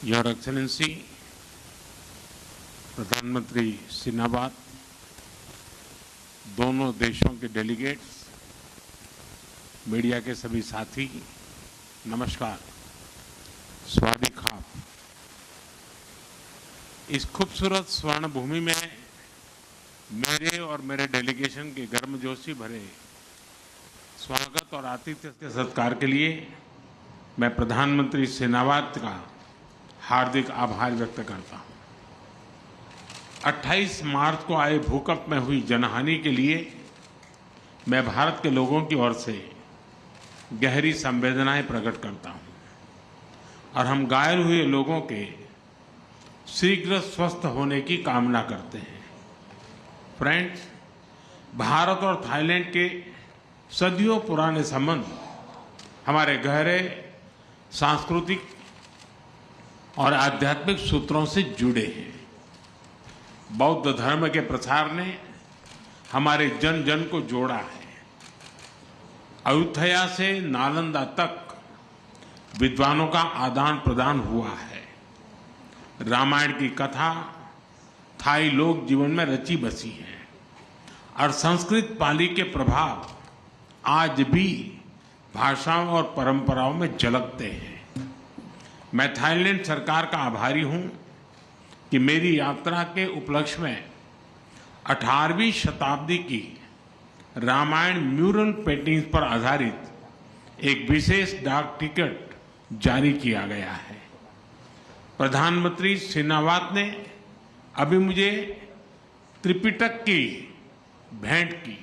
Your excellency प्रधानमंत्री सिनावात, दोनों देशों के डेलीगेट्स, मीडिया के सभी साथी, नमस्कार, स्वागत खाप। इस खूबसूरत स्वर्ण भूमि में मेरे और मेरे डेलीगेशन के गर्मजोशी भरे स्वागत और आतिथ्य के सत्कार के लिए मैं प्रधानमंत्री सिनावात का हार्दिक आभार व्यक्त करता हूं। 28 मार्च को आए भूकंप में हुई जनहानि के लिए मैं भारत के लोगों की ओर से गहरी संवेदनाएं प्रकट करता हूं और हम घायल हुए लोगों के शीघ्र स्वस्थ होने की कामना करते हैं। फ्रेंड्स, भारत और थाईलैंड के सदियों पुराने संबंध हमारे गहरे सांस्कृतिक और आध्यात्मिक सूत्रों से जुड़े हैं। बौद्ध धर्म के प्रसार ने हमारे जन जन को जोड़ा है। अयोध्या से नालंदा तक विद्वानों का आदान प्रदान हुआ है। रामायण की कथा थाई लोक जीवन में रची बसी है और संस्कृत पाली के प्रभाव आज भी भाषाओं और परंपराओं में झलकते हैं। मैं थाईलैंड सरकार का आभारी हूं कि मेरी यात्रा के उपलक्ष्य में 18वीं शताब्दी की रामायण म्यूरल पेंटिंग्स पर आधारित एक विशेष डाक टिकट जारी किया गया है। प्रधानमंत्री सिनावात ने अभी मुझे त्रिपिटक की भेंट की।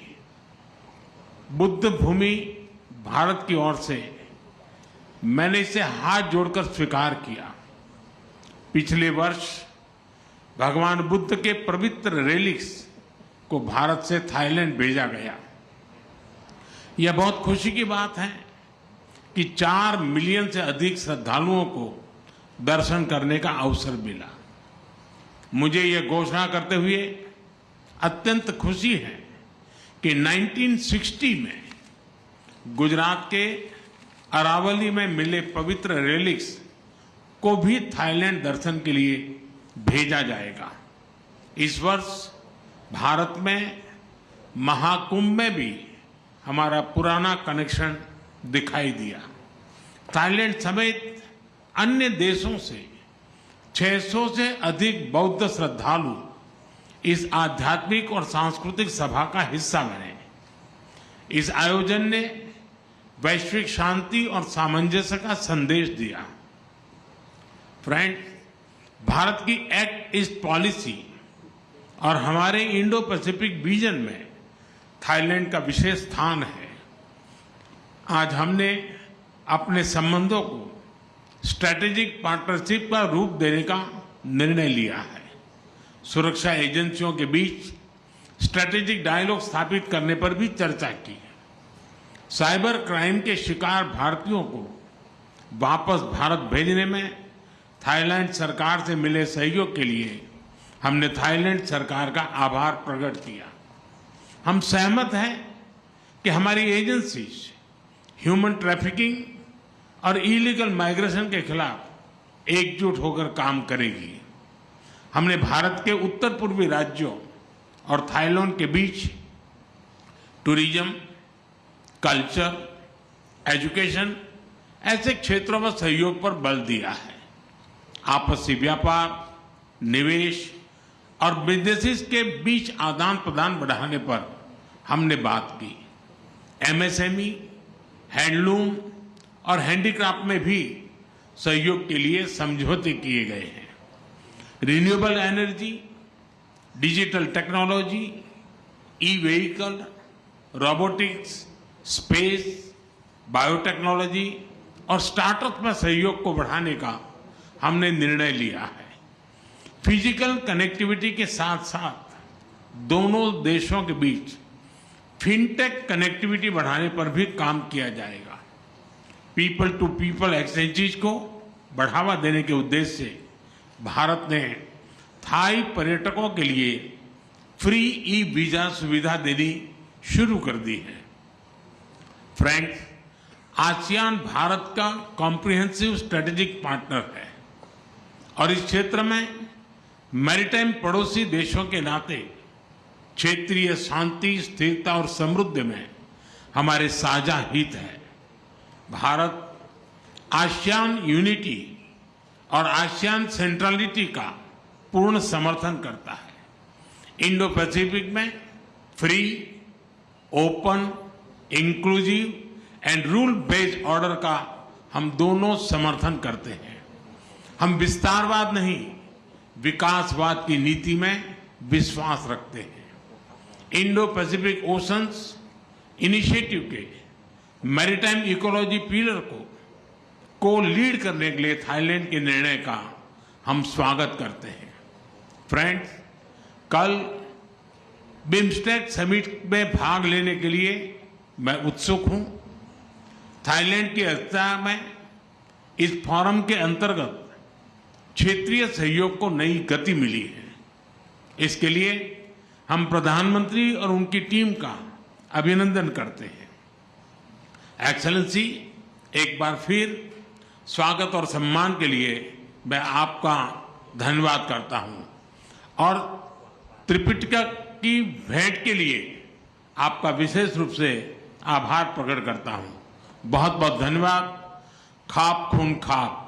बुद्ध भूमि भारत की ओर से मैंने इसे हाथ जोड़कर स्वीकार किया। पिछले वर्ष भगवान बुद्ध के पवित्र रेलिक्स को भारत से थाईलैंड भेजा गया। यह बहुत खुशी की बात है कि 4 मिलियन से अधिक श्रद्धालुओं को दर्शन करने का अवसर मिला। मुझे यह घोषणा करते हुए अत्यंत खुशी है कि 1960 में गुजरात के अरावली में मिले पवित्र रेलिक्स को भी थाईलैंड दर्शन के लिए भेजा जाएगा। इस वर्ष भारत में महाकुंभ में भी हमारा पुराना कनेक्शन दिखाई दिया। थाईलैंड समेत अन्य देशों से 600 से अधिक बौद्ध श्रद्धालु इस आध्यात्मिक और सांस्कृतिक सभा का हिस्सा बने। इस आयोजन ने वैश्विक शांति और सामंजस्य का संदेश दिया। फ्रेंड्स, भारत की एक्ट ईस्ट पॉलिसी और हमारे इंडो पैसिफिक विजन में थाईलैंड का विशेष स्थान है। आज हमने अपने संबंधों को स्ट्रैटेजिक पार्टनरशिप का रूप देने का निर्णय लिया है। सुरक्षा एजेंसियों के बीच स्ट्रैटेजिक डायलॉग स्थापित करने पर भी चर्चा की। साइबर क्राइम के शिकार भारतीयों को वापस भारत भेजने में थाईलैंड सरकार से मिले सहयोग के लिए हमने थाईलैंड सरकार का आभार प्रकट किया। हम सहमत हैं कि हमारी एजेंसीज ह्यूमन ट्रैफिकिंग और इलीगल माइग्रेशन के खिलाफ एकजुट होकर काम करेगी। हमने भारत के उत्तर पूर्वी राज्यों और थाईलैंड के बीच टूरिज्म, कल्चर, एजुकेशन ऐसे क्षेत्रों में सहयोग पर बल दिया है। आपसी व्यापार, निवेश और बिजनेसेस के बीच आदान प्रदान बढ़ाने पर हमने बात की। एमएसएमई, हैंडलूम और हैंडीक्राफ्ट में भी सहयोग के लिए समझौते किए गए हैं। Renewable energy, digital technology, e vehicle, robotics, space, biotechnology और स्टार्टअप में सहयोग को बढ़ाने का हमने निर्णय लिया है। फिजिकल कनेक्टिविटी के साथ साथ दोनों देशों के बीच फिनटेक कनेक्टिविटी बढ़ाने पर भी काम किया जाएगा। पीपल टू पीपल एक्सचेंजेस को बढ़ावा देने के उद्देश्य से भारत ने थाई पर्यटकों के लिए फ्री ई वीजा सुविधा देनी शुरू कर दी है। फ्रेंड्स, आसियान भारत का कॉम्प्रिहेंसिव स्ट्रेटेजिक पार्टनर है। और इस क्षेत्र में मैरीटाइम पड़ोसी देशों के नाते क्षेत्रीय शांति, स्थिरता और समृद्धि में हमारे साझा हित है। भारत आसियान यूनिटी और आसियान सेंट्रलिटी का पूर्ण समर्थन करता है। इंडो पैसिफिक में free, open, inclusive and rule based order का हम दोनों समर्थन करते हैं। हम विस्तारवाद नहीं, विकासवाद की नीति में विश्वास रखते हैं। इंडो पैसिफिक ओशंस इनिशिएटिव के मैरीटाइम इकोलॉजी पिलर को लीड करने के लिए थाईलैंड के निर्णय का हम स्वागत करते हैं। फ्रेंड्स, कल बिम्स्टेक समिट में भाग लेने के लिए मैं उत्सुक हूं। थाईलैंड की अध्यक्षता में इस फोरम के अंतर्गत क्षेत्रीय सहयोग को नई गति मिली है। इसके लिए हम प्रधानमंत्री और उनकी टीम का अभिनंदन करते हैं। एक्सेलेंसी, एक बार फिर स्वागत और सम्मान के लिए मैं आपका धन्यवाद करता हूं और त्रिपिटका की भेंट के लिए आपका विशेष रूप से आभार प्रकट करता हूं। बहुत बहुत धन्यवाद। खाप खून खाप।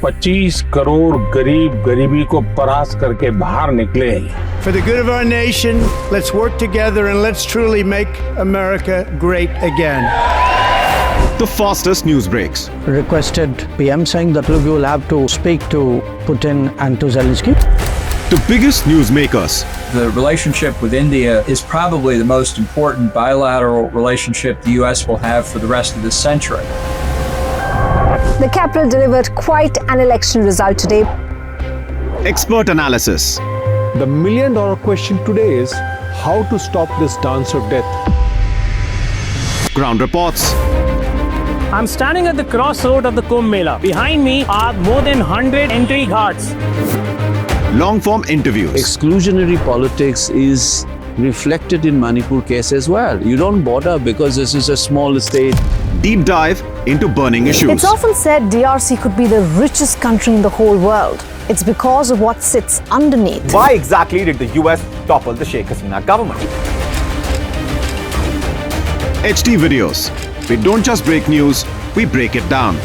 $25 करोड़ गरीब गरीबी को परास्त करके बाहर निकले। For the good of our nation, let's work together and let's truly make America great again. The fastest news breaks. Requested PM saying that we will have to speak to Putin and to Zelensky. The biggest newsmakers. The relationship with India is probably the most important bilateral relationship the U.S. will have for the rest of this century. The capital delivered quite an election result today. Expert analysis. The million-dollar question today is how to stop this dance of death. Ground reports. I'm standing at the crossroad of the Kumbh Mela. Behind me are more than 100 entry ghats. Long-form interviews. Exclusionary politics is reflected in Manipur case as well. You don't bother because this is a small state. Deep dive into burning issues. It's often said DRC could be the richest country in the whole world. It's because of what sits underneath. Why exactly did the US topple the Sheikh Hasina government? HT videos. We don't just break news, we break it down.